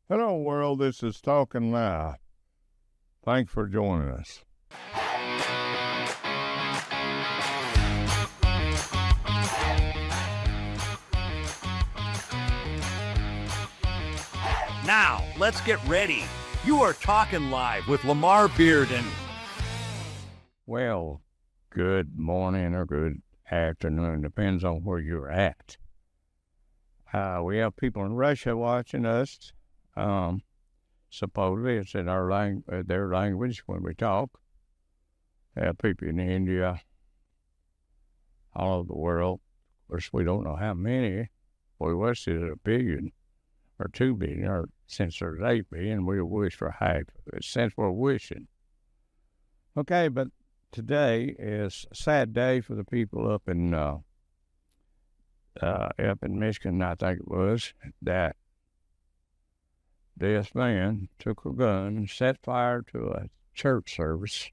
Hello, world. This is Talkin Live. Thanks for joining us. Now, let's get ready. You are Talkin Live with Lamar Bearden. Well, good morning or good afternoon. Depends on where you're at. We have people in Russia watching us. Supposedly it's in their language when we talk. We have people in India, all over the world. Of course, we don't know how many. We wish it was 1 billion or 2 billion, or since there's 8 billion, we wish for half of it, since we're wishing. Okay, but today is a sad day for the people up in Michigan, I think it was, that this man took a gun and set fire to a church service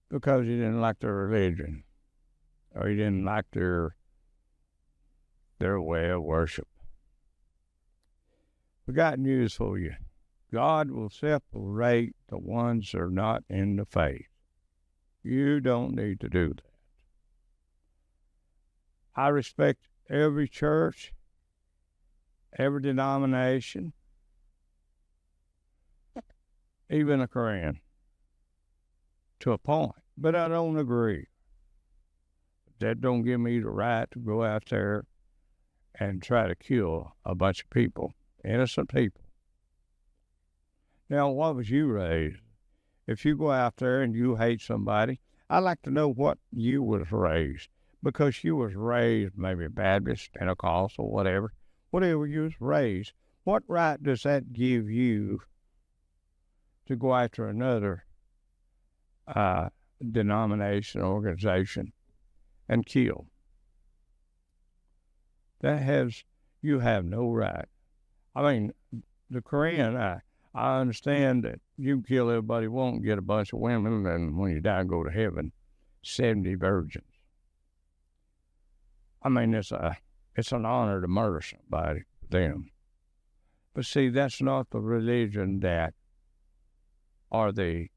because he didn't like their religion, or he didn't like their way of worship. We got news for you. God will separate the ones that are not in the faith. You don't need to do that. I respect every church, every denomination, even a Korean, to a point. But I don't agree. That don't give me the right to go out there and try to kill a bunch of people, innocent people. Now, what was you raised? If you go out there and you hate somebody, I'd like to know what you was raised, because you was raised maybe Baptist, Pentecostal, whatever you was raised. What right does that give you to go after another denomination, organization, and kill? You have no right. I mean, the Korean, I understand that you kill everybody you want, get a bunch of women, and when you die, go to heaven, 70 virgins. I mean, it's an honor to murder somebody for them. But see, that's not the religion that, or the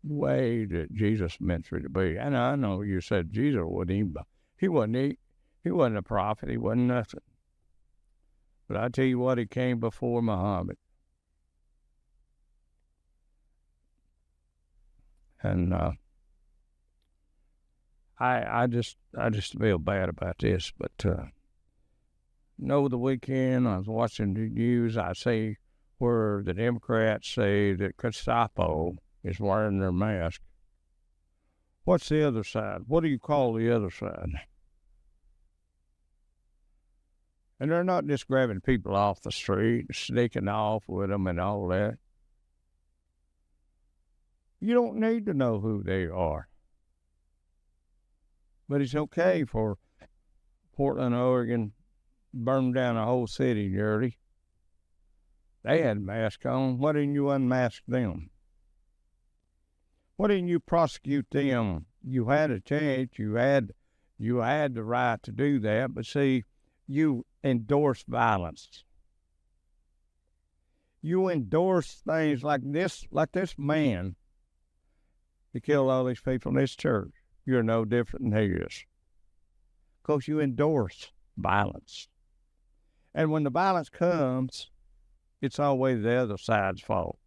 way that Jesus meant for it to be. And I know you said Jesus wasn't he wasn't a prophet, he wasn't nothing. But I tell you what, he came before Muhammad. And I just feel bad about this. But over the weekend, I was watching the news. I see where the Democrats say that Gestapo is wearing their mask. What's the other side? What do you call the other side? And they're not just grabbing people off the street, sneaking off with them and all that. You don't need to know who they are. But it's okay for Portland, Oregon, burn down a whole city nearly. They had masks on. Why didn't you unmask them? Why didn't you prosecute them? You had a chance. You had the right to do that. But see, you endorse violence. You endorse things like this man that killed all these people in this church. You're no different than he is, because you endorse violence. And when the violence comes, it's always the other side's fault.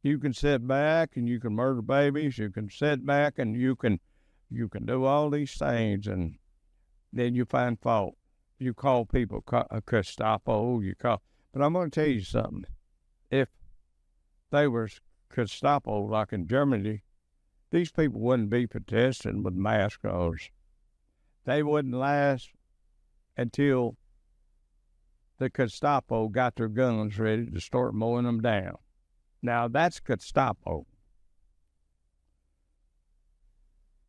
You can sit back and you can murder babies. You can sit back and you can do all these things, and then you find fault. You call people Gestapo. But I'm going to tell you something. If they were Gestapo, like in Germany, these people wouldn't be protesting with masks on. They wouldn't last until the Gestapo got their guns ready to start mowing them down. Now, that's Gestapo.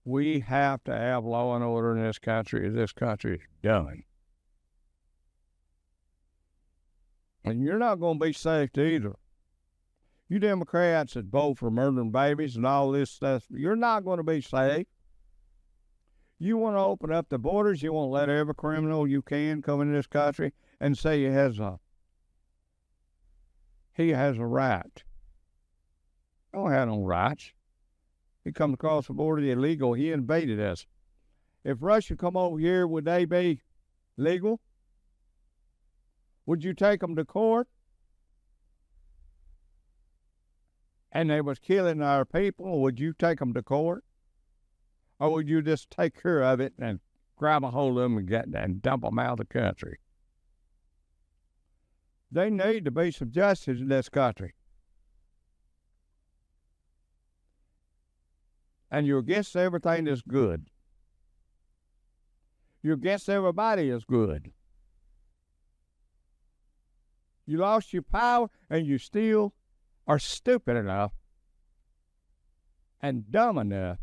We have to have law and order in this country, or this country is done. And you're not going to be safe either. You Democrats that vote for murdering babies and all this stuff, you're not going to be safe. You want to open up the borders. You want to let every criminal you can come into this country and say he has a right. He don't have no rights. He comes across the border illegal. He invaded us. If Russia come over here, would they be legal? Would you take them to court? And they was killing our people, would you take them to court? Or would you just take care of it and grab a hold of them and dump them out of the country? They need to be some justice in this country. And you're against everything that's good. You're against everybody that's good. You lost your power and you still are stupid enough and dumb enough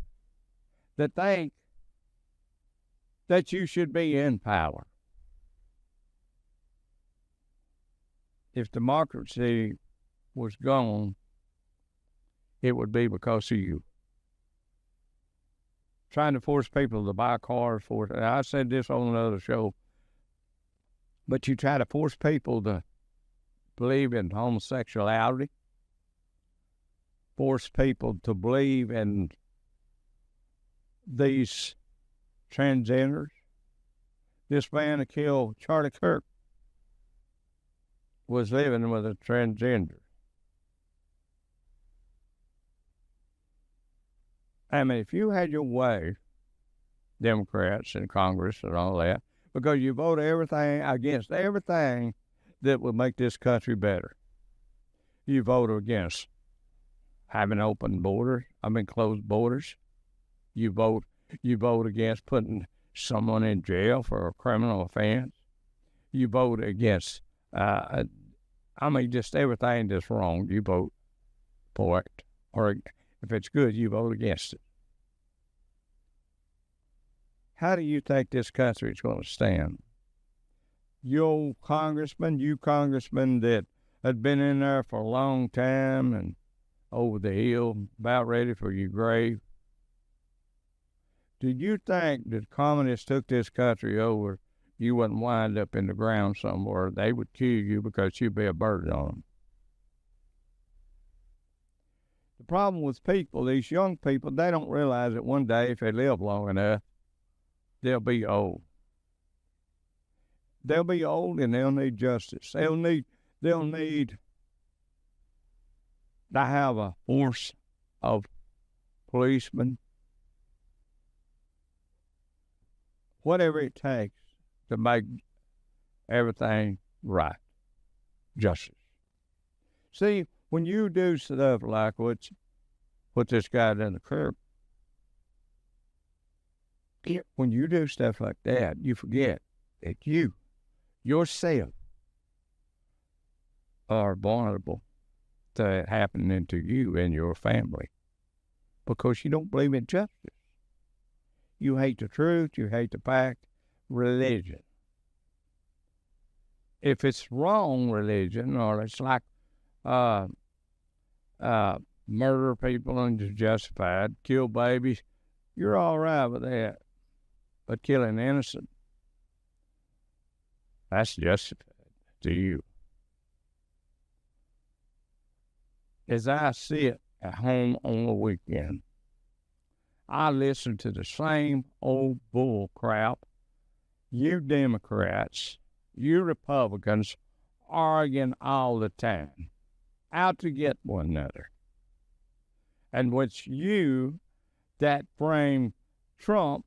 to think that you should be in power. If democracy was gone, it would be because of you. Trying to force people to buy cars for it. I said this on another show, but you try to force people to believe in homosexuality, force people to believe in these transgenders. This man that killed Charlie Kirk was living with a transgender. I mean, if you had your way, Democrats in Congress and all that, because you vote everything against everything that would make this country better. You vote against having open borders, closed borders. You vote against putting someone in jail for a criminal offense. You vote against, just everything that's wrong, you vote for it. Or if it's good, you vote against it. How do you think this country is going to stand? You congressman that had been in there for a long time and over the hill, about ready for your grave. Did you think that communists took this country over, you wouldn't wind up in the ground somewhere? They would kill you because you'd be a burden on them. The problem with people, these young people, they don't realize that one day, if they live long enough, they'll be old. They'll be old and they'll need justice. They'll need to have a force of policemen, whatever it takes to make everything right. Justice. See, when you do stuff like what this guy done to Kirk, when you do stuff like that, you forget that you, yourself, are vulnerable to it happening to you and your family because you don't believe in justice. You hate the truth, you hate the fact, religion. If it's wrong religion, or it's like murder people and just justified, kill babies, you're all right with that. But killing innocent, that's justified to you. As I sit at home on the weekend, I listen to the same old bull crap you Democrats, you Republicans arguing all the time, out to get one another. And which you that frame Trump,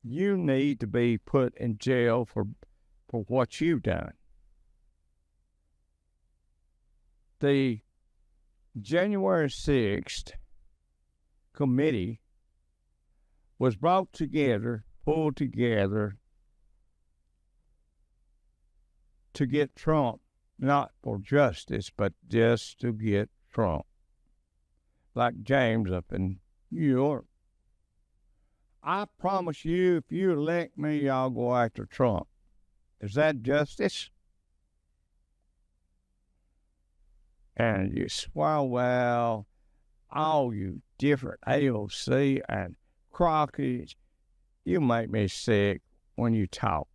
you need to be put in jail for what you've done. The January 6th committee was pulled together to get Trump, not for justice, but just to get Trump. Like James up in New York. I promise you, if you elect me, I'll go after Trump. Is that justice? And you swear, well, all you different AOC and Crockett, You make me sick when you talk.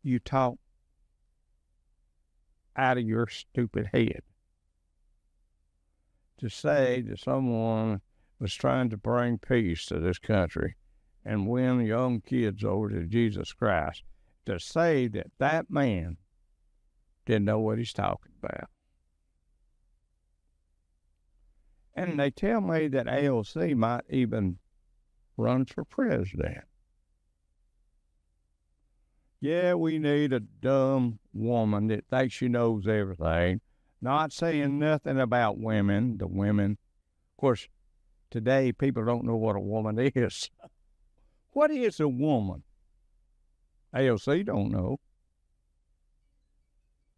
You talk out of your stupid head. To say that someone was trying to bring peace to this country and win young kids over to Jesus Christ, to say that that man didn't know what he's talking about. And they tell me that AOC might even run for president. Yeah, we need a dumb woman that thinks she knows everything, not saying nothing about women. The women, of course, today people don't know what a woman is. What is a woman? AOC don't know.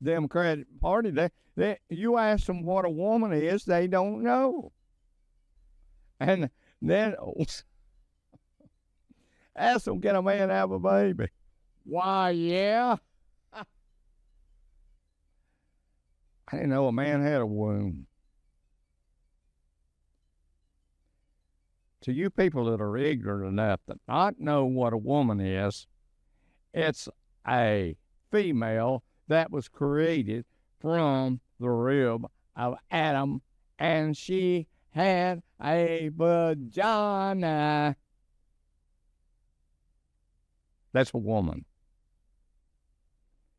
Democratic Party, you ask them what a woman is, they don't know. And then ask them, can a man have a baby? Why, yeah. I didn't know a man had a womb. To you people that are ignorant enough to not know what a woman is, it's a female that was created from the rib of Adam, and she had a vagina. That's a woman.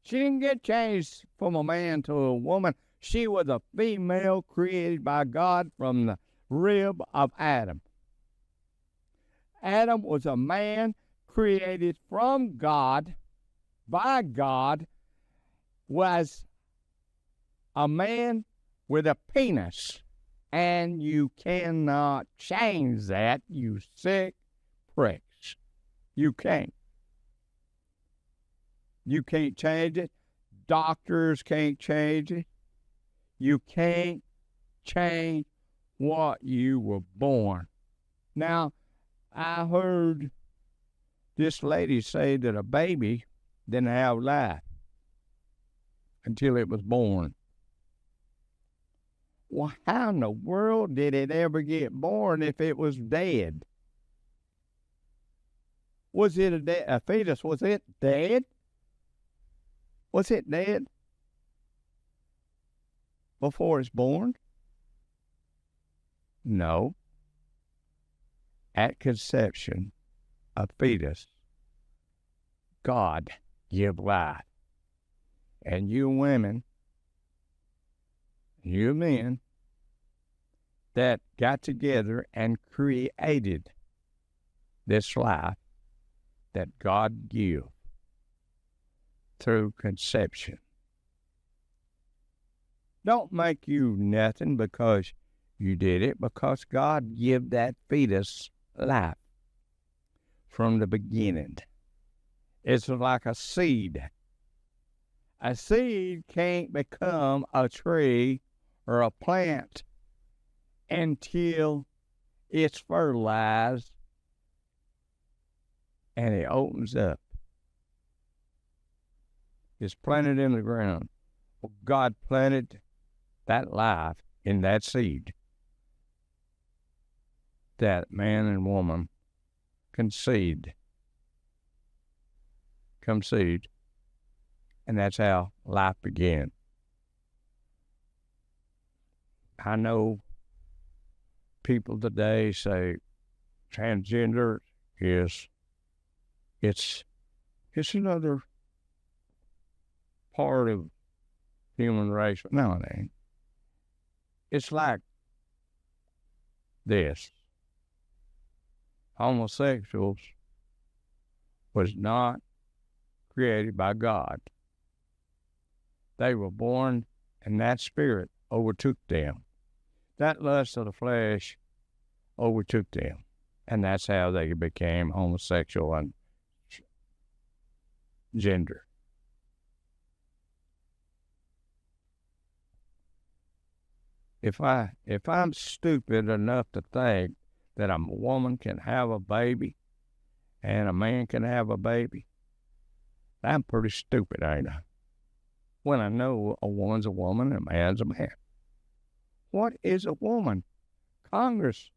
She didn't get changed from a man to a woman. She was a female created by God from the rib of Adam. Adam was a man created from God, by God, was a man with a penis. And you cannot change that, you sick pricks. You can't. You can't change it. Doctors can't change it. You can't change what you were born. Now, I heard this lady say that a baby didn't have life until it was born. Well, how in the world did it ever get born if it was dead? Was it a fetus? Was it dead? Was it dead before it's born? No. At conception, a fetus, God give life. And you women, you men, that got together and created this life that God give through conception. Don't make you nothing because you did it, because God give that fetus life from the beginning. It's like a seed. A seed can't become a tree or a plant until it's fertilized and it opens up. It's planted in the ground. Well, God planted that life in that seed, that man and woman conceived, and that's how life began. I know people today say transgender is it's another part of human race. No, it ain't. It's like this. Homosexuals was not created by God. They were born and that spirit overtook them. That lust of the flesh overtook them. And that's how they became homosexual and gender. If I'm stupid enough to think that a woman can have a baby and a man can have a baby, I'm pretty stupid, ain't I? When I know a woman's a woman and a man's a man. What is a woman? Congress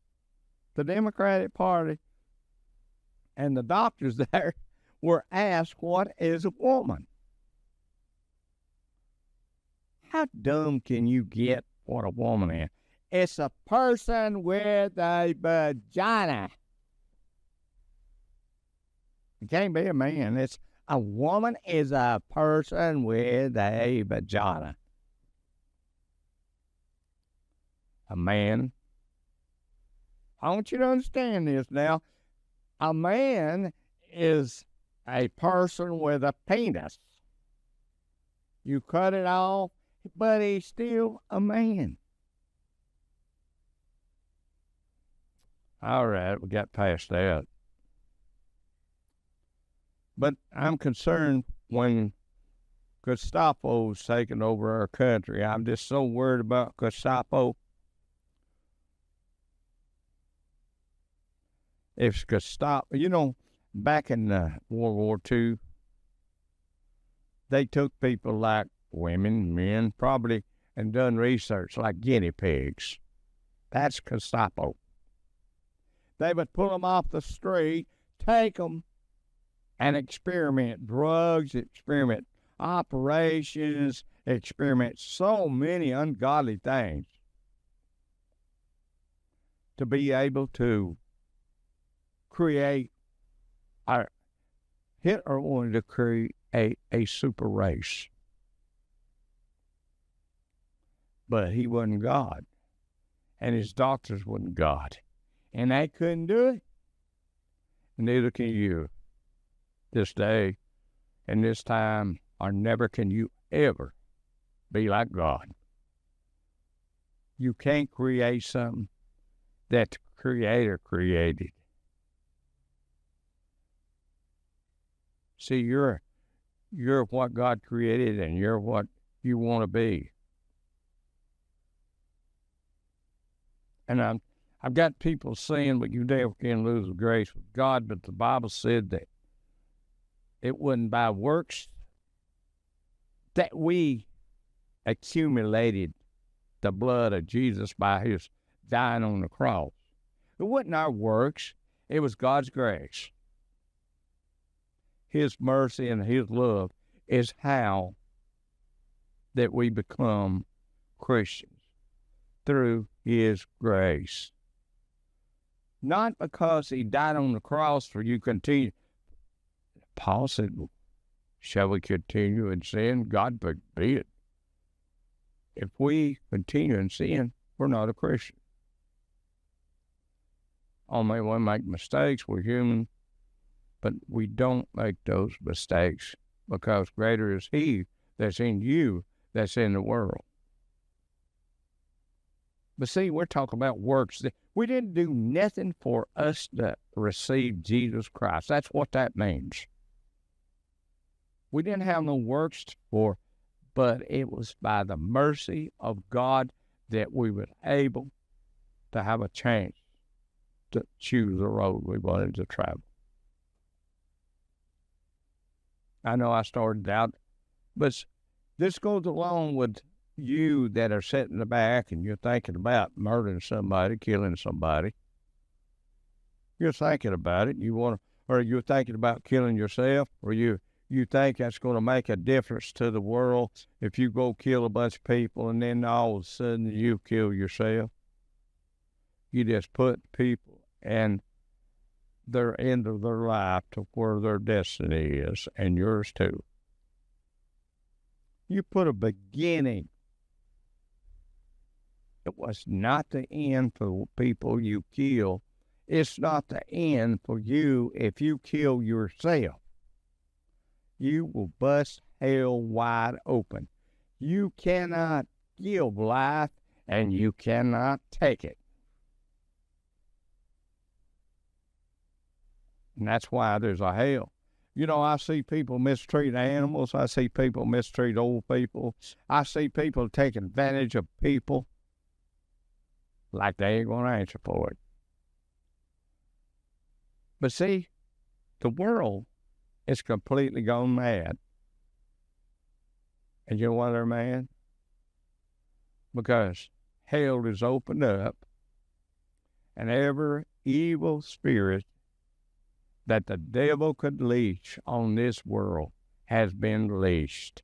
the Democratic Party and the doctors there were asked, what is a woman? How dumb can you get what a woman is? It's a person with a vagina. It can't be a man. It's a woman is a person with a vagina. A man. I want you to understand this now. A man is a person with a penis. You cut it off, but he's still a man. All right, we got past that. But I'm concerned when Gestapo's taking over our country. I'm just so worried about Gestapo. If Gestapo, back in World War II, they took people like women, men, probably, and done research like guinea pigs. That's Gestapo. They would pull them off the street, take them, and experiment drugs, experiment operations, experiment so many ungodly things to be able to create. Hitler wanted to create a super race, but he wasn't God, and his doctors wasn't God, and they couldn't do it. Neither can you. This day and this time, or never can you ever be like God. You can't create something that the Creator created. See, you're what God created, and you're what you want to be. And I've got people saying, but you never can lose the grace with God, but the Bible said that it wasn't by works that we accumulated the blood of Jesus by his dying on the cross. It wasn't our works. It was God's grace. His mercy and his love is how that we become Christians, through his grace. Not because he died on the cross for you continue. Paul said, shall we continue in sin? God forbid. If we continue in sin, we're not a Christian. Only we make mistakes, we're human, but we don't make those mistakes because greater is he that's in you that's in the world. But see, we're talking about works. We didn't do nothing for us to receive Jesus Christ. That's what that means. We didn't have no works for, but it was by the mercy of God that we were able to have a chance to choose the road we wanted to travel. I know I started out, but this goes along with you that are sitting in the back and you're thinking about murdering somebody, killing somebody. You're thinking about it. Or you're thinking about killing yourself, or you think that's going to make a difference to the world if you go kill a bunch of people and then all of a sudden you kill yourself. You just put people and their end of their life to where their destiny is, and yours too. You put a beginning. It was not the end for people you kill. It's not the end for you if you kill yourself. You will bust hell wide open. You cannot give life, and you cannot take it. And that's why there's a hell. You know, I see people mistreat animals. I see people mistreat old people. I see people take advantage of people like they ain't going to answer for it. But see, the world is completely gone mad. And you know why they're mad? Because hell is opened up, and every evil spirit that the devil could leash on this world has been loosed,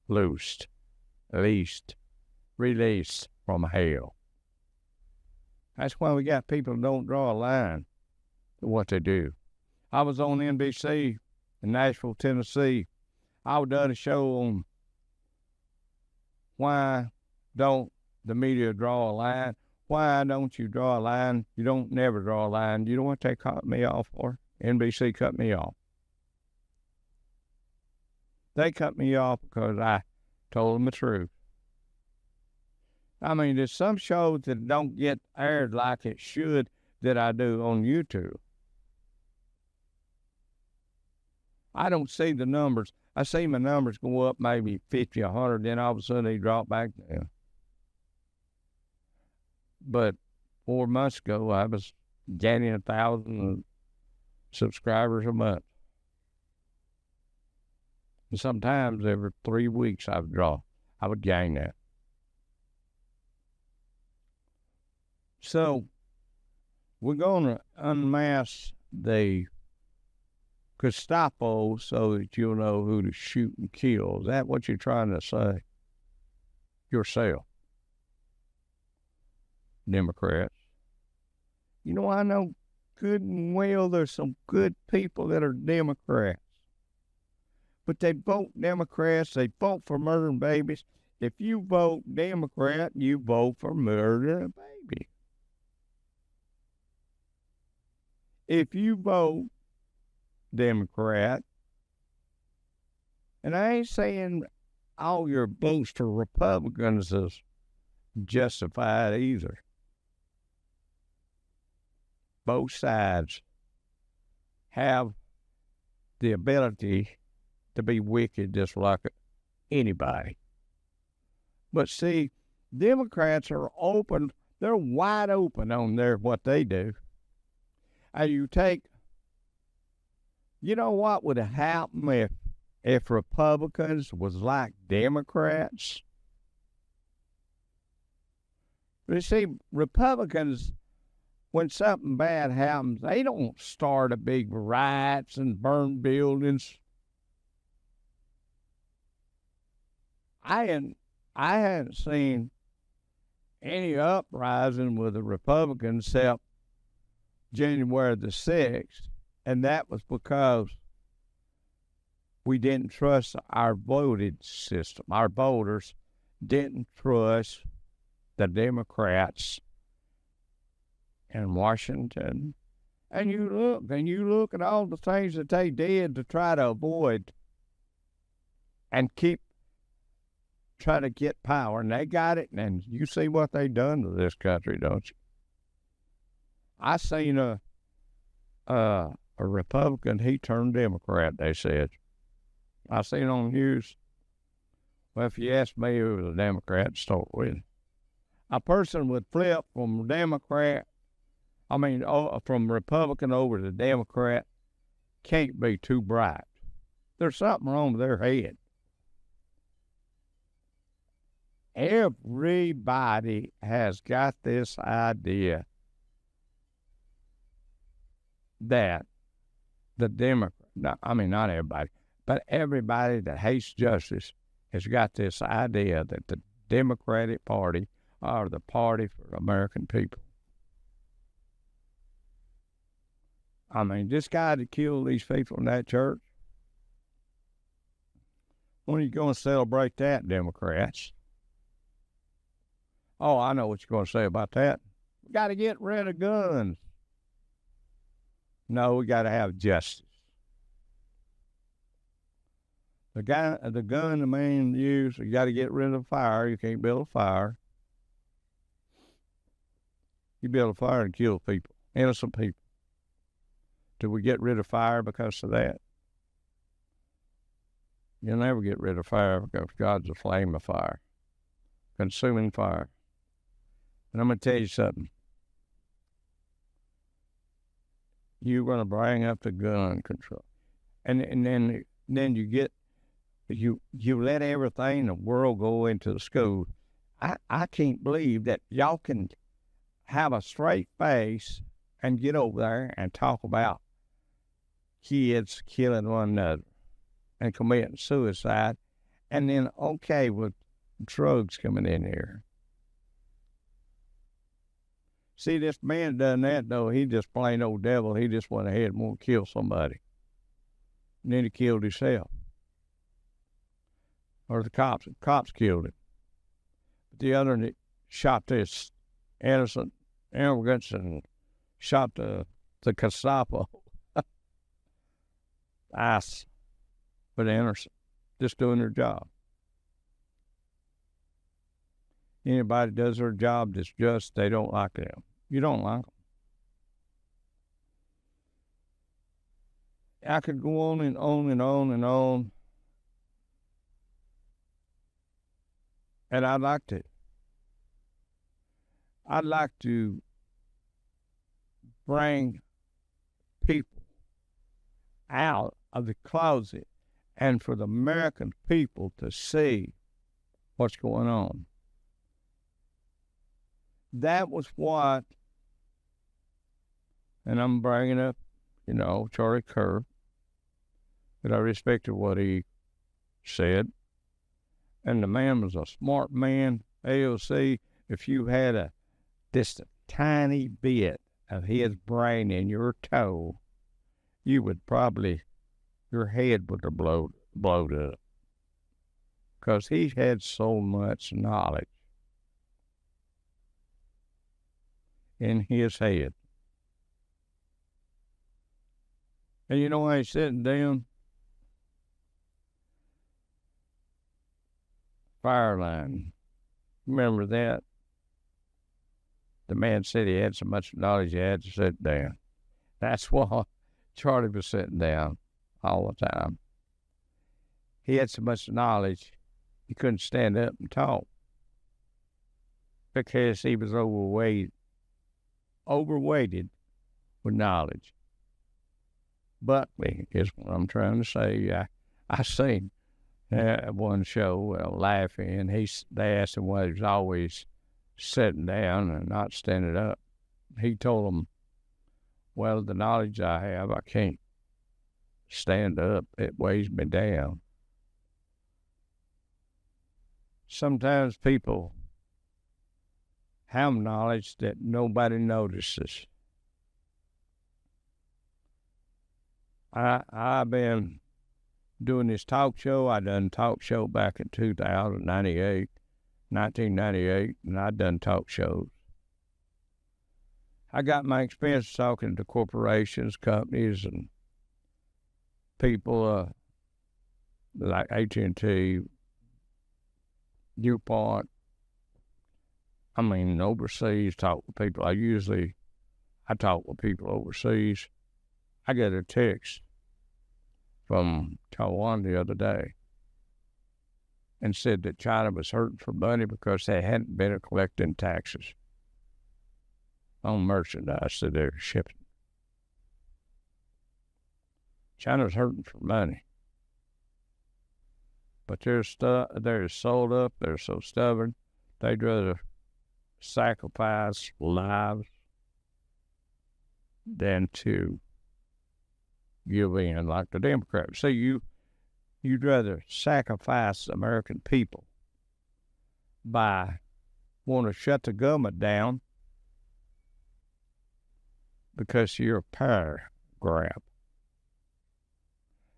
released from hell. That's why we got people who don't draw a line to what they do. I was on NBC in Nashville, Tennessee. I done a show on why don't the media draw a line. Why don't you draw a line? You don't never draw a line. You know what they cut me off for? NBC cut me off. They cut me off because I told them the truth. I mean, there's some shows that don't get aired like it should that I do on YouTube. I don't see the numbers. I see my numbers go up maybe 50, 100, then all of a sudden they drop back down. But 4 months ago, I was gaining 1,000 subscribers a month. And sometimes every 3 weeks I would gain that. So we're going to unmask the Gestapo so that you'll know who to shoot and kill. Is that what you're trying to say? Yourself. Democrats. You know, I know good and well there's some good people that are Democrats. But they vote Democrats, they vote for murdering babies. If you vote Democrat, you vote for murdering a baby. If you vote Democrat, and I ain't saying all your votes for Republicans is justified either. Both sides have the ability to be wicked just like anybody. But see, Democrats are open, they're wide open on what they do. And you know what would happen if Republicans was like Democrats? You see, Republicans, when something bad happens, they don't start a big riots and burn buildings. I hadn't seen any uprising with the Republicans except January the 6th, and that was because we didn't trust our voting system. Our voters didn't trust the Democrats in Washington. And you look at all the things that they did to try to avoid and try to get power, and they got it, and you see what they done to this country, don't you? I seen a Republican, he turned Democrat, they said. I seen on the news. Well, if you ask me, it was a Democrat to start with. A person would flip from from Republican over to Democrat, can't be too bright. There's something wrong with their head. Everybody has got this idea that the not everybody, but everybody that hates justice has got this idea that the Democratic Party are the party for the American people. I mean, this guy that killed these people in that church, when are you going to celebrate that, Democrats? Oh, I know what you're going to say about that. We got to get rid of guns. No, we got to have justice. The gun the man used, you got to get rid of fire. You can't build a fire. You build a fire and kill people, innocent people. Do we get rid of fire because of that? You'll never get rid of fire because God's a flame of fire, consuming fire. And I'm going to tell you something. You're going to bring up the gun control. And then you let everything in the world go into the school. I can't believe that y'all can, have a straight face and get over there and talk about kids killing one another and committing suicide, and then okay with drugs coming in here. See, this man done that, though. He just plain old devil. He just went ahead and wanted to kill somebody. And then he killed himself. Or the cops killed him. But the other shot this innocent immigrants and shot the Gestapo. Ice. But innocent. Just doing their job. Anybody does their job that's just, they don't like them. You don't like them. I could go on and on and on and on. And I'd like to bring people out of the closet and for the American people to see what's going on. That was what, and I'm bringing up, Charlie Kirk, that I respected what he said. And the man was a smart man. AOC, if you had just a tiny bit of his brain in your toe, you would probably, your head would have blowed up. Because he had so much knowledge in his head. And you know why he's sitting down? Fire line. Remember that? The man said he had so much knowledge he had to sit down. That's why Charlie was sitting down all the time. He had so much knowledge he couldn't stand up and talk because he was overweighted with knowledge. Buckley is what I'm trying to say. I seen one show, laughing, and they asked him why he was always sitting down and not standing up. He told them, well, the knowledge I have, I can't stand up. It weighs me down. Sometimes people have knowledge that nobody notices. I've been doing this talk show. I done talk show back in 1998, and I done talk shows. I got my experience talking to corporations, companies, and people like AT&T, DuPont. Overseas, talk with people. I talk with people overseas. I got a text from Taiwan the other day and said that China was hurting for money because they hadn't been collecting taxes on merchandise that they're shipping. China's hurting for money. But they're sold up, they're so stubborn, they'd rather sacrifice lives than to give in like the Democrats. See, you'd rather sacrifice the American people by wanting to shut the government down because you're a power grab.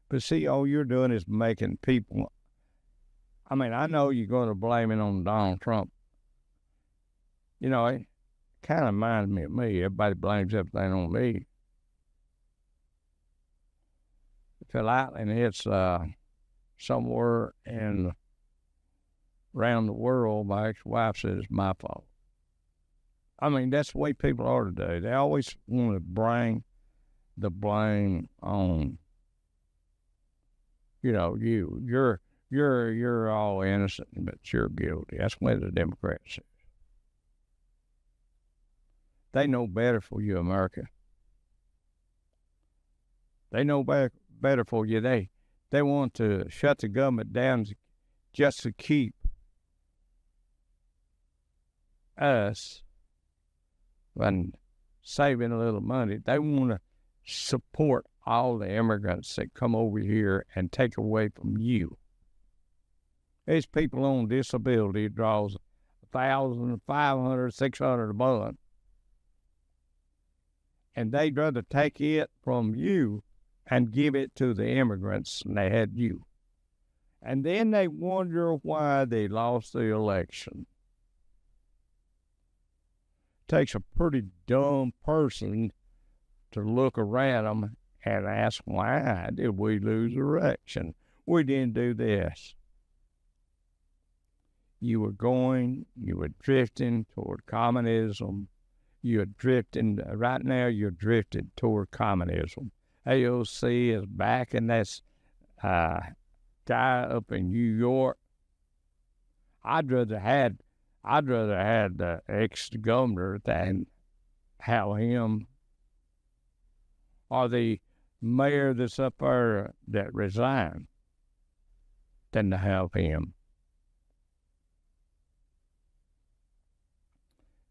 But see, all you're doing is making people, I know you're going to blame it on Donald Trump. It kind of reminds me of me. Everybody blames everything on me. If lightning hits somewhere around the world, my ex-wife says it's my fault. That's the way people are today. They always want to bring the blame on, you're all innocent, but you're guilty. That's what the Democrats say. They know better for you, America. They know better for you. They want to shut the government down just to keep us and saving a little money. They want to support all the immigrants that come over here and take away from you. There's people on disability draws $1,500, $600 a month, and they'd rather take it from you and give it to the immigrants than they had you. And then they wonder why they lost the election. Takes a pretty dumb person to look around them and ask, why did we lose the election? We didn't do this. You were drifting toward communism. Right now you're drifting toward communism. AOC is back in this guy up in New York. I'd rather had the ex-governor than have him, or the mayor that's up there that resigned, than to have him.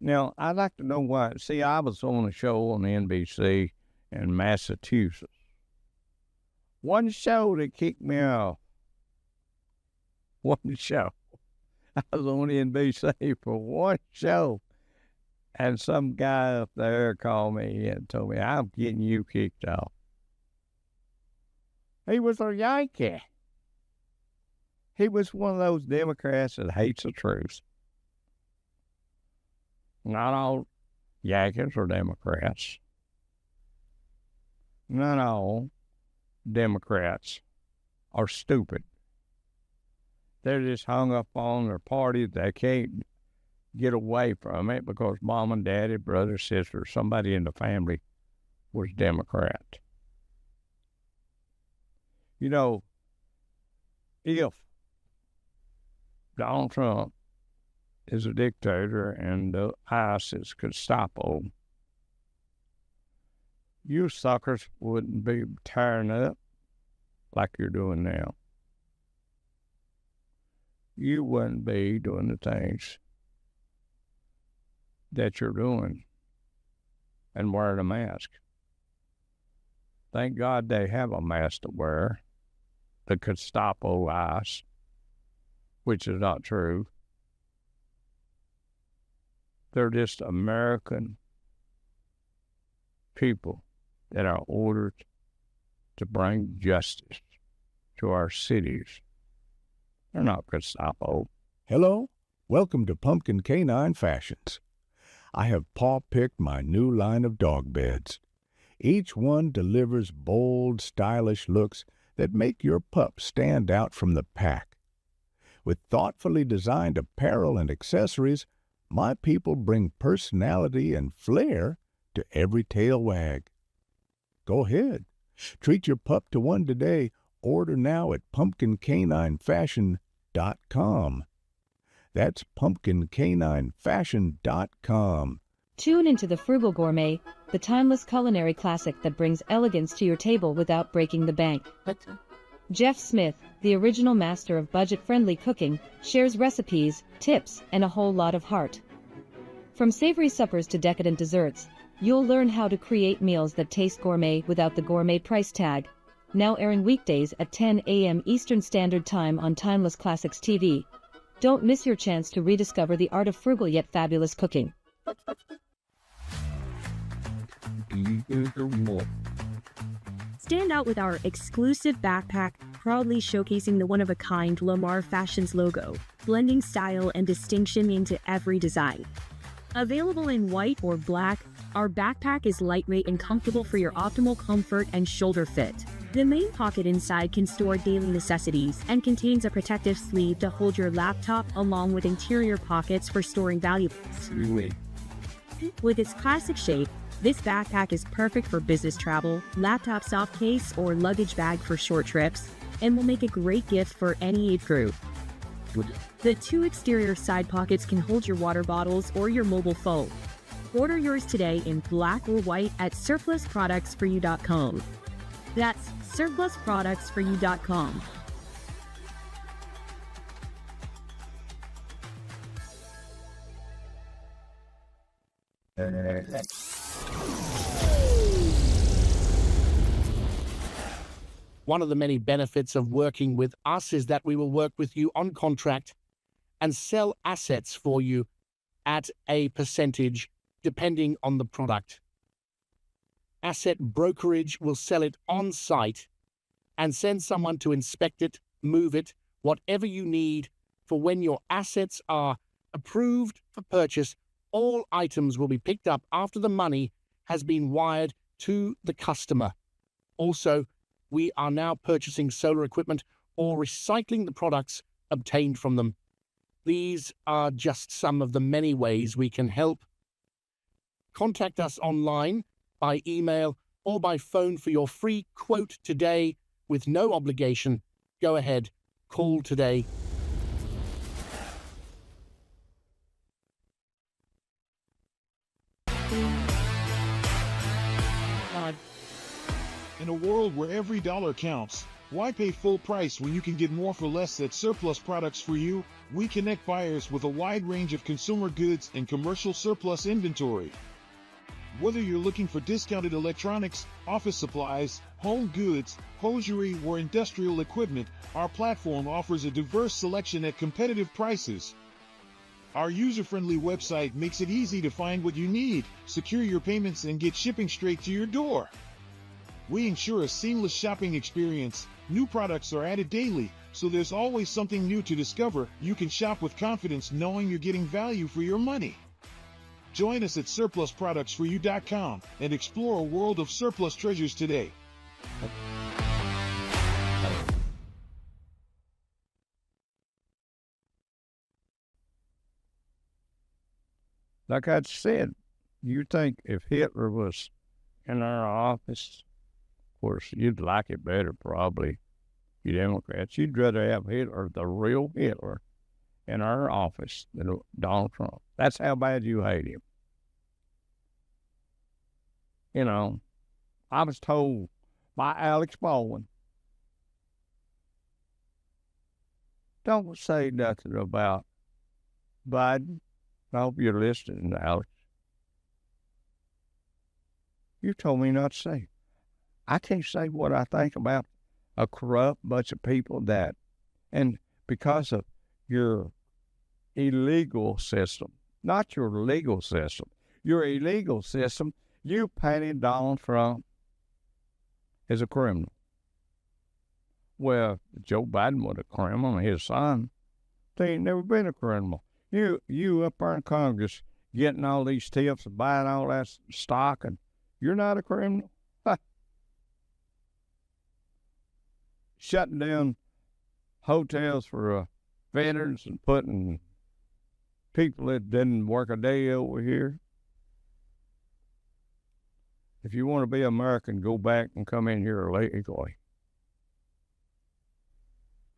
Now, I'd like to know why. See, I was on a show on NBC in Massachusetts. One show that kicked me off. One show. I was on NBC for one show. And some guy up there called me and told me, I'm getting you kicked off. He was a Yankee. He was one of those Democrats that hates the truth. Not all Yankees are Democrats. Not all Democrats are stupid. They're just hung up on their party. They can't get away from it because mom and daddy, brother, sister, somebody in the family was Democrat. You know, if Donald Trump is a dictator and the ICE is Gestapo, you suckers wouldn't be tearing up like you're doing now. You wouldn't be doing the things that you're doing and wearing a mask. Thank God they have a mask to wear, the Gestapo ICE, which is not true. They're just American people that are ordered to bring justice to our cities. They're not Gestapo. Hello, welcome to Pumpkin Canine Fashions. I have paw-picked my new line of dog beds. Each one delivers bold, stylish looks that make your pup stand out from the pack. With thoughtfully designed apparel and accessories, my people bring personality and flair to every tail wag. Go ahead, treat your pup to one today. Order now at pumpkincaninefashion.com. That's pumpkincaninefashion.com. Tune into the Frugal Gourmet, the timeless culinary classic that brings elegance to your table without breaking the bank. Jeff Smith, the original master of budget-friendly cooking, shares recipes, tips, and a whole lot of heart. From savory suppers to decadent desserts, you'll learn how to create meals that taste gourmet without the gourmet price tag. Now airing weekdays at 10 a.m. Eastern Standard Time on Timeless Classics TV. Don't miss your chance to rediscover the art of frugal yet fabulous cooking. Stand out with our exclusive backpack, proudly showcasing the one-of-a-kind Lamar Fashions logo, blending style and distinction into every design. Available in white or black, our backpack is lightweight and comfortable for your optimal comfort and shoulder fit. The main pocket inside can store daily necessities and contains a protective sleeve to hold your laptop along with interior pockets for storing valuables. With its classic shape, this backpack is perfect for business travel, laptop soft case, or luggage bag for short trips, and will make a great gift for any age group. The two exterior side pockets can hold your water bottles or your mobile phone. Order yours today in black or white at surplusproductsforyou.com. That's surplusproductsforyou.com. One of the many benefits of working with us is that we will work with you on contract and sell assets for you at a percentage depending on the product. Asset brokerage will sell it on site and send someone to inspect it, move it, whatever you need for when your assets are approved for purchase. All items will be picked up after the money has been wired to the customer. Also, we are now purchasing solar equipment or recycling the products obtained from them. These are just some of the many ways we can help. Contact us online, by email, or by phone for your free quote today with no obligation. Go ahead, call today. In a world where every dollar counts, why pay full price when you can get more for less at Surplus Products for You? We connect buyers with a wide range of consumer goods and commercial surplus inventory. Whether you're looking for discounted electronics, office supplies, home goods, hosiery, or industrial equipment, our platform offers a diverse selection at competitive prices. Our user-friendly website makes it easy to find what you need, secure your payments, and get shipping straight to your door. We ensure a seamless shopping experience. New products are added daily, so there's always something new to discover. You can shop with confidence knowing you're getting value for your money. Join us at surplusproductsforyou.com and explore a world of surplus treasures today. Like I said, you think if Hitler was in our office, of course, you'd like it better, probably, you Democrats. You'd rather have Hitler, the real Hitler, in our office than Donald Trump. That's how bad you hate him. You know, I was told by Alex Baldwin, don't say nothing about Biden. I hope you're listening, Alex. You told me not to say. I can't say what I think about a corrupt bunch of people that, and because of your illegal system, not your legal system, your illegal system, you painted Donald Trump as a criminal. Well, Joe Biden was a criminal, and his son, they ain't never been a criminal. You up there in Congress getting all these tips and buying all that stock, and you're not a criminal? Shutting down hotels for veterans and putting people that didn't work a day over here. If you want to be American, go back and come in here illegally.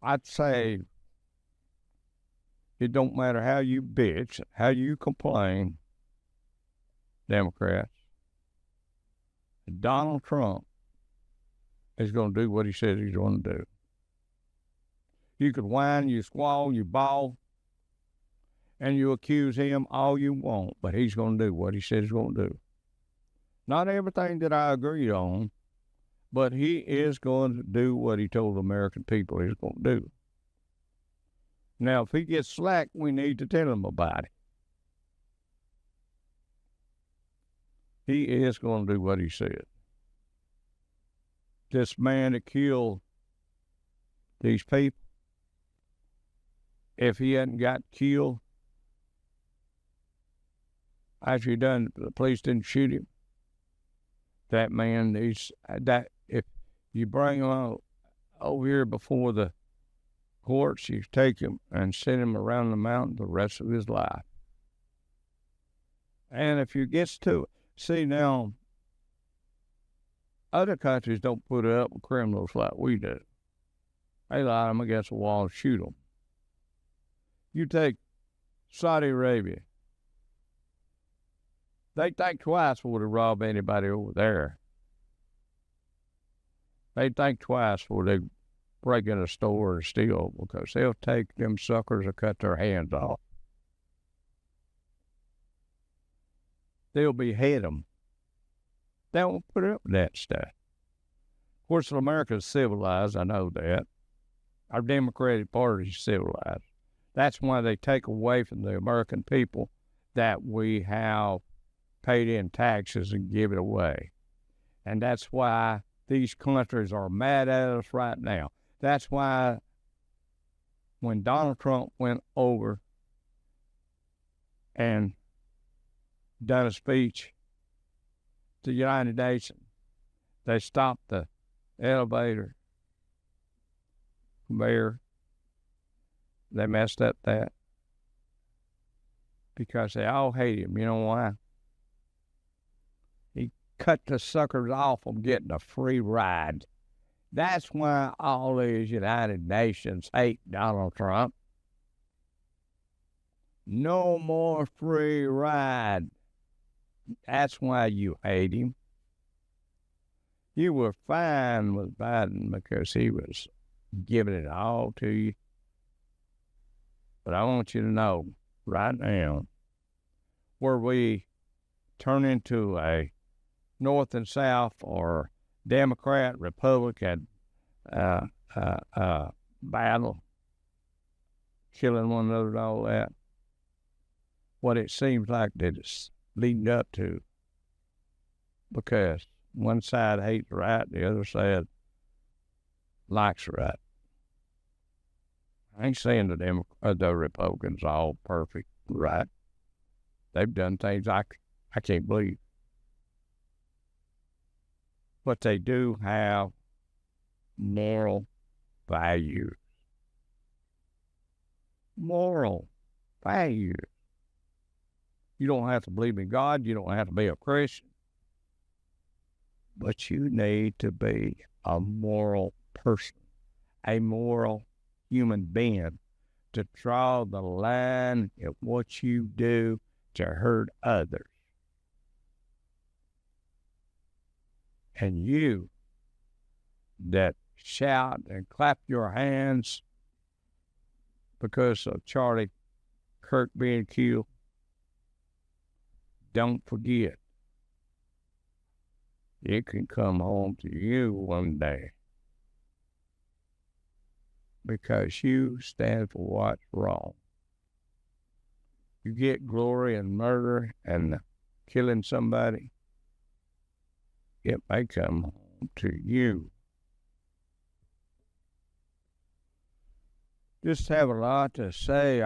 I'd say it don't matter how you bitch, how you complain, Democrats. Donald Trump is going to do what he says he's going to do. You could whine, you squall, you bawl, and you accuse him all you want, but he's going to do what he says he's going to do. Not everything that I agree on, but he is going to do what he told the American people he's going to do. Now, if he gets slack, we need to tell him about it. He is going to do what he said. This man that killed these people, if he hadn't got killed after he done, the police didn't shoot him, that man needs, that if you bring him over here before the courts, you take him and send him around the mountain the rest of his life. And if you gets to it, see now, other countries don't put up with criminals like we do. They lie them against the wall and shoot them. You take Saudi Arabia. They think twice before they rob anybody over there. They think twice before they break in a store and steal, because they'll take them suckers and cut their hands off. they'll behead them. They won't put up with that stuff. Of course, America's civilized, I know that. Our Democratic Party is civilized. That's why they take away from the American people that we have paid in taxes and give it away. And that's why these countries are mad at us right now. That's why when Donald Trump went over and done a speech to the United Nations, they stopped the elevator from there. They messed up that because they all hate him. You know why? He cut the suckers off from getting a free ride. That's why all these United Nations hate Donald Trump. No more free ride. That's why you hate him. You were fine with Biden because he was giving it all to you. But I want you to know right now, where we turn into a North and South or Democrat, Republican battle, killing one another and all that, what it seems like that it's leading up to, because one side hates right, the other side likes right. I ain't saying the Republicans are all perfect right. They've done things I can't believe. But they do have moral values. Moral values. You don't have to believe in God. You don't have to be a Christian. But you need to be a moral person, a moral human being, to draw the line at what you do to hurt others. And you that shout and clap your hands because of Charlie Kirk being killed, don't forget, it can come home to you one day, because you stand for what's wrong. You get glory in murder and killing somebody, it may come home to you. Just have a lot to say.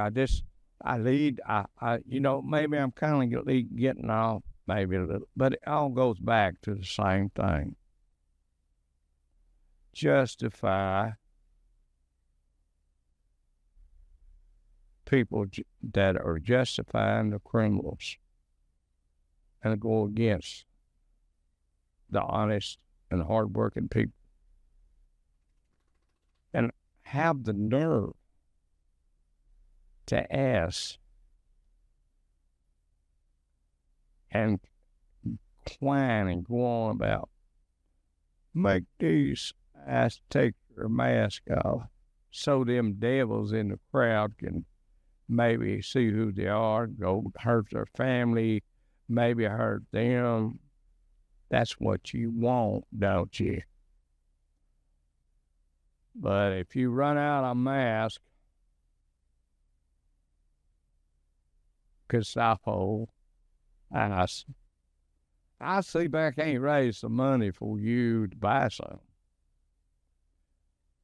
Maybe I'm kind of getting off maybe a little, but it all goes back to the same thing. Justify people that are justifying the criminals and go against the honest and hardworking people, and have the nerve to ask and whine and go on about, make these guys take their mask off so them devils in the crowd can maybe see who they are, go hurt their family, maybe hurt them. That's what you want, don't you? But if you run out of mask, because I see back ain't raised some money for you to buy some.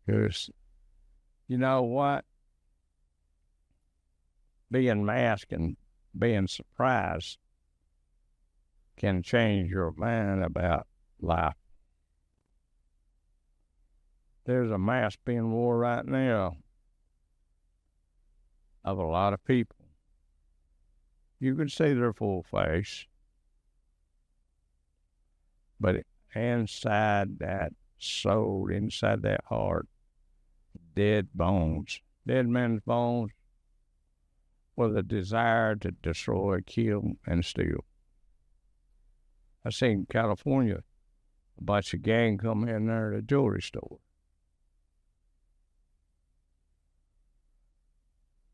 Because you know what? Being masked and being surprised can change your mind about life. There's a mask being worn right now of a lot of people. You can see their full face, but inside that soul, inside that heart, dead bones, dead men's bones, with a desire to destroy, kill, and steal. I seen in California a bunch of gang come in there at a jewelry store.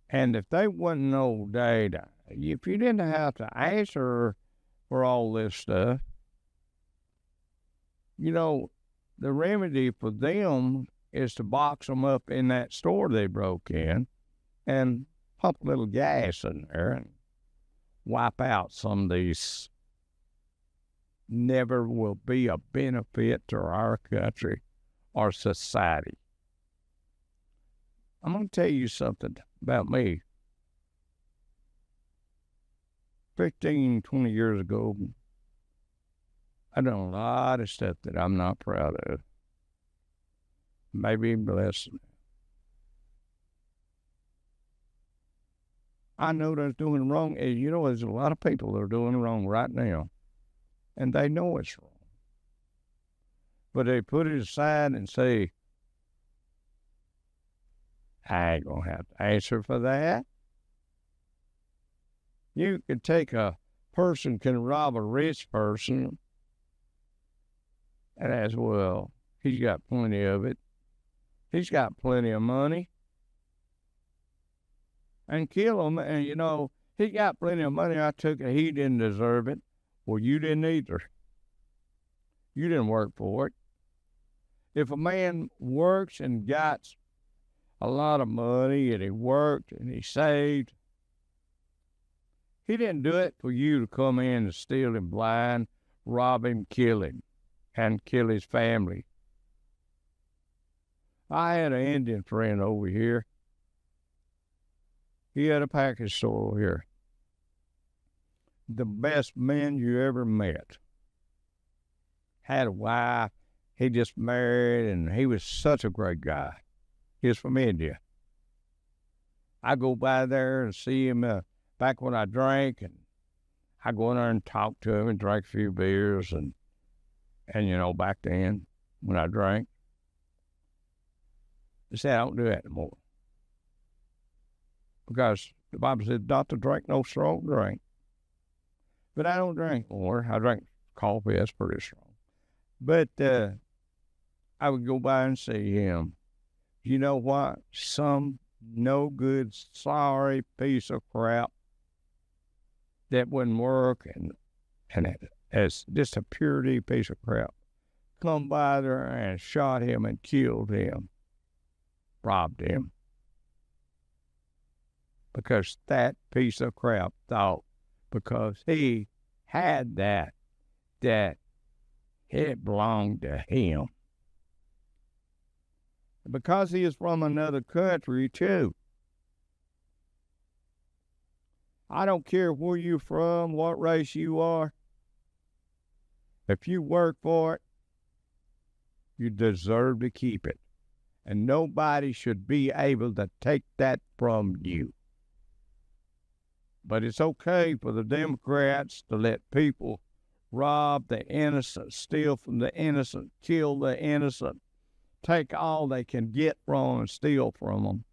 And if they wouldn't know data, if you didn't have to answer for all this stuff. You know, the remedy for them is to box them up in that store they broke in and pump a little gas in there and wipe out some of these. Never will be a benefit to our country or society. I'm going to tell you something about me. 15, 20 years ago, I done a lot of stuff that I'm not proud of. Maybe even less than that. I know that's doing wrong. And you know, there's a lot of people that are doing wrong right now, and they know it's wrong. But they put it aside and say, I ain't going to have to answer for that. You could take a person can rob a rich person, and as well, he's got plenty of it. He's got plenty of money. And kill him, and you know, he got plenty of money. I took it. He didn't deserve it. Well, you didn't either. You didn't work for it. If a man works and got a lot of money, and he worked and he saved, he didn't do it for you to come in and steal him blind, rob him, and kill his family. I had an Indian friend over here. He had a package store here. The best man you ever met. Had a wife. He just married, and he was such a great guy. He was from India. I go by there and see him back when I drank, and I go in there and talk to him and drink a few beers, and you know, back then when I drank. He said, I don't do that anymore. Because the Bible said not to drink no strong drink. But I don't drink more. I drink coffee, that's pretty strong. But I would go by and see him. You know what? Some no good, sorry piece of crap that wouldn't work and as just a purity piece of crap come by there and shot him and killed him, robbed him. Because that piece of crap thought, because he had that it belonged to him. Because he is from another country, too. I don't care where you're from, what race you are. If you work for it, you deserve to keep it. And nobody should be able to take that from you. But it's okay for the Democrats to let people rob the innocent, steal from the innocent, kill the innocent, take all they can get from and steal from them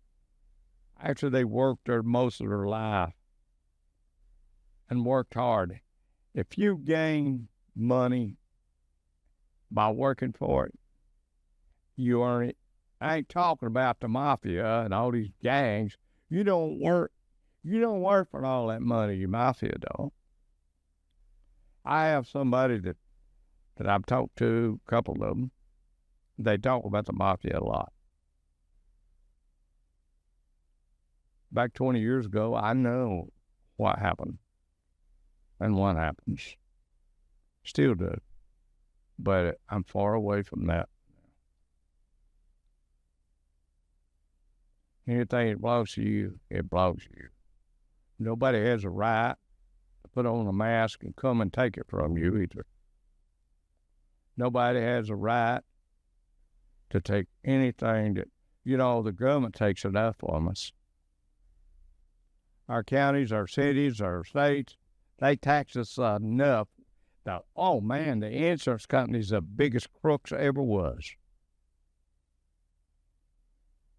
after they worked there most of their life and worked hard. If you gain money by working for it, you earn it. I ain't talking about the mafia and all these gangs. You don't work for all that money, you mafia don't. I have somebody that I've talked to, a couple of them. They talk about the mafia a lot. Back 20 years ago, I know what happened and what happens. Still do. But I'm far away from that. Anything that belongs to you, it belongs to you. Nobody has a right to put on a mask and come and take it from you either. Nobody has a right to take anything that, you know, the government takes enough from us. Our counties, our cities, our states, they tax us enough that, oh man, the insurance company's the biggest crooks ever was.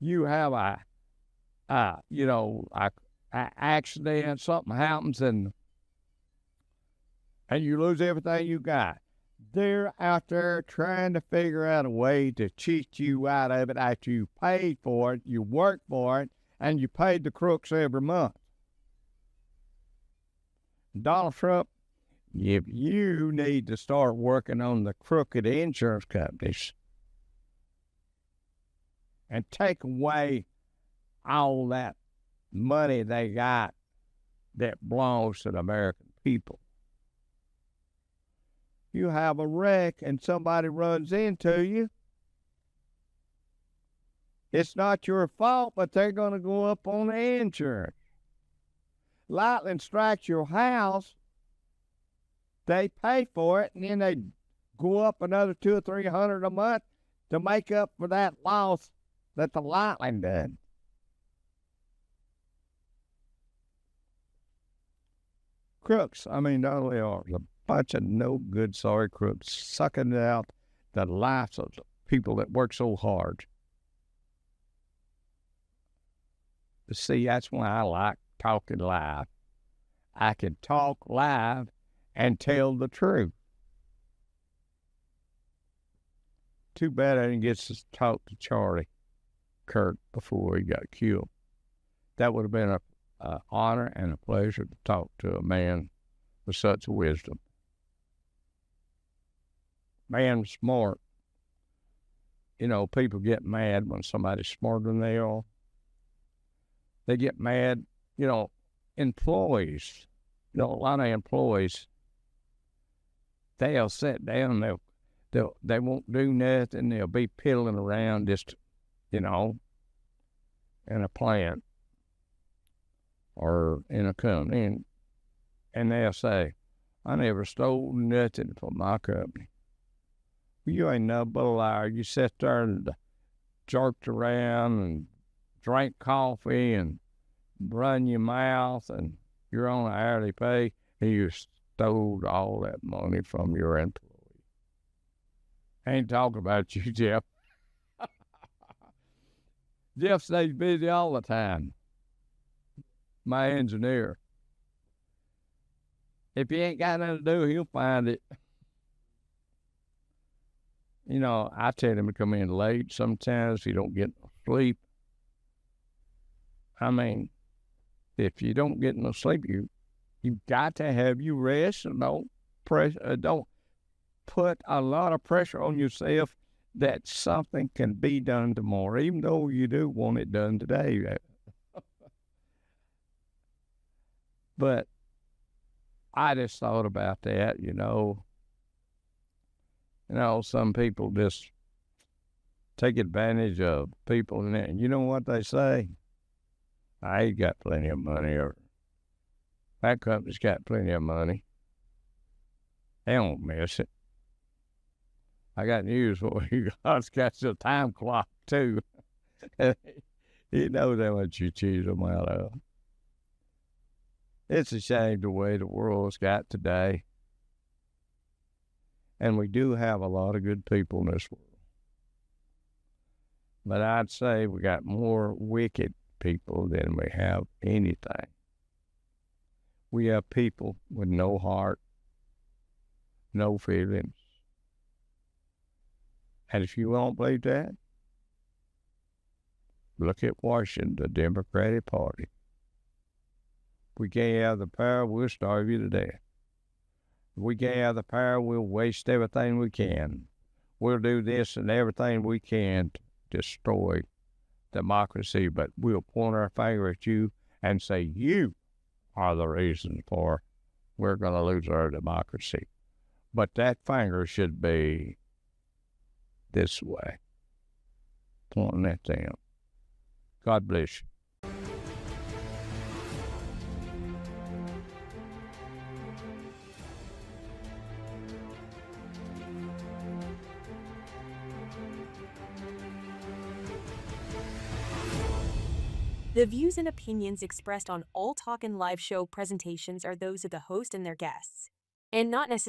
You have a accident, something happens, and you lose everything you got. They're out there trying to figure out a way to cheat you out of it after you paid for it, you worked for it, and you paid the crooks every month. Donald Trump, if you need to start working on the crooked insurance companies and take away all that money they got that belongs to the American people. You have a wreck and somebody runs into you. It's not your fault, but they're going to go up on the insurance. Lightning strikes your house, they pay for it, and then they go up another $200 or $300 a month to make up for that loss that the lightning did. Crooks, I mean, they only are a bunch of no good, sorry crooks sucking out the lives of the people that work so hard. But see, that's why I like talking live. I can talk live and tell the truth. Too bad I didn't get to talk to Charlie Kirk before he got killed. That would have been an honor and a pleasure to talk to a man with such wisdom. Man smart. You know, people get mad when somebody's smarter than they are. They get mad, you know, employees. You know, a lot of employees, they'll sit down, they won't do nothing, they'll be piddling around just, you know, in a plant or in a company, and they'll say, I never stole nothing from my company. Well, you ain't nothing but a liar. You sat there and jerked around and drank coffee and run your mouth, and you're on an hourly pay, and you stole all that money from your employee. I ain't talking about you, Jeff. Jeff stays busy all the time. My engineer. If he ain't got nothing to do, he'll find it. You know, I tell him to come in late sometimes if you don't get no sleep. I mean, if you don't get no sleep, you've got to have you rest and don't put a lot of pressure on yourself that something can be done tomorrow, even though you do want it done today. But I just thought about that, you know. You know, some people just take advantage of people, and you know what they say? I ain't got plenty of money, or that company's got plenty of money. They don't miss it. I got news for you. God's got your time clock, too. He knows how much you choose them out of. It's a shame the way the world's got today. And we do have a lot of good people in this world. But I'd say we got more wicked people than we have anything. We have people with no heart, no feelings. And if you don't believe that, look at Washington, the Democratic Party. If we can't have the power, we'll starve you to death. If we can't have the power, we'll waste everything we can. We'll do this and everything we can to destroy democracy, but we'll point our finger at you and say, you are the reason for we're going to lose our democracy. But that finger should be this way, pointing at them. God bless you. The views and opinions expressed on all Talkin Live Show presentations are those of the host and their guests, and not necessarily